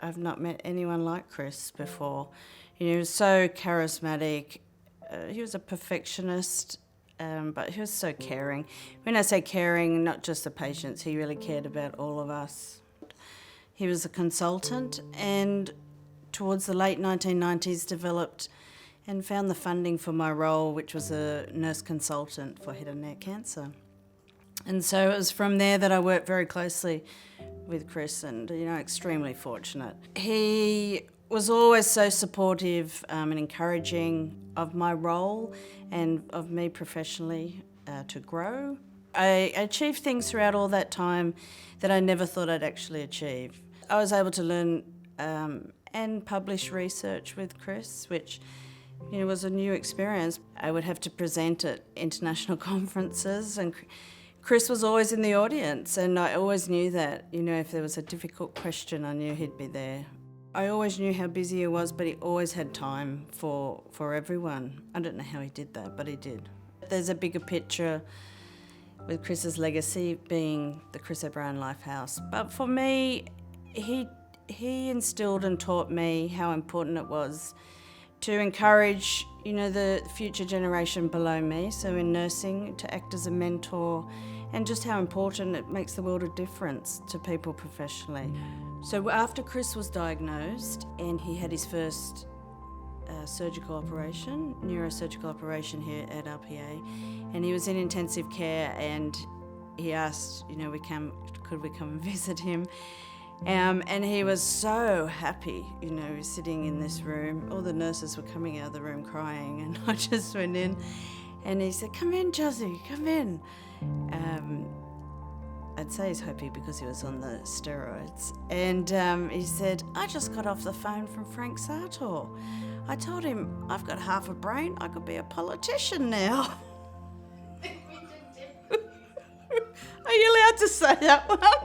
I've not met anyone like Chris before. He was so charismatic. He was a perfectionist, but he was so caring. When I say caring, not just the patients, he really cared about all of us. He was a consultant and towards the late 1990s developed and found the funding for my role, which was a nurse consultant for head and neck cancer. And so it was from there that I worked very closely with Chris and, extremely fortunate. He was always so supportive and encouraging of my role and of me professionally to grow. I achieved things throughout all that time that I never thought I'd actually achieve. I was able to learn and publish research with Chris, which was a new experience. I would have to present at international conferences, and Chris was always in the audience, and I always knew that, if there was a difficult question, I knew he'd be there. I always knew how busy he was, but he always had time for everyone. I don't know how he did that, but he did. There's a bigger picture with Chris's legacy being the Chris O'Brien Lifehouse. But for me, he instilled and taught me how important it was to encourage, the future generation below me, so in nursing, to act as a mentor, and just how important it makes the world of difference to people professionally. So after Chris was diagnosed and he had his first neurosurgical operation here at RPA, and he was in intensive care, and he asked, could we come and visit him? And he was so happy, he was sitting in this room. All the nurses were coming out of the room crying, and I just went in and he said, "Come in, Juzzy, come in." I'd say he's happy because he was on the steroids. And he said, "I just got off the phone from Frank Sartor. I told him I've got half a brain, I could be a politician now." Are you allowed to say that one?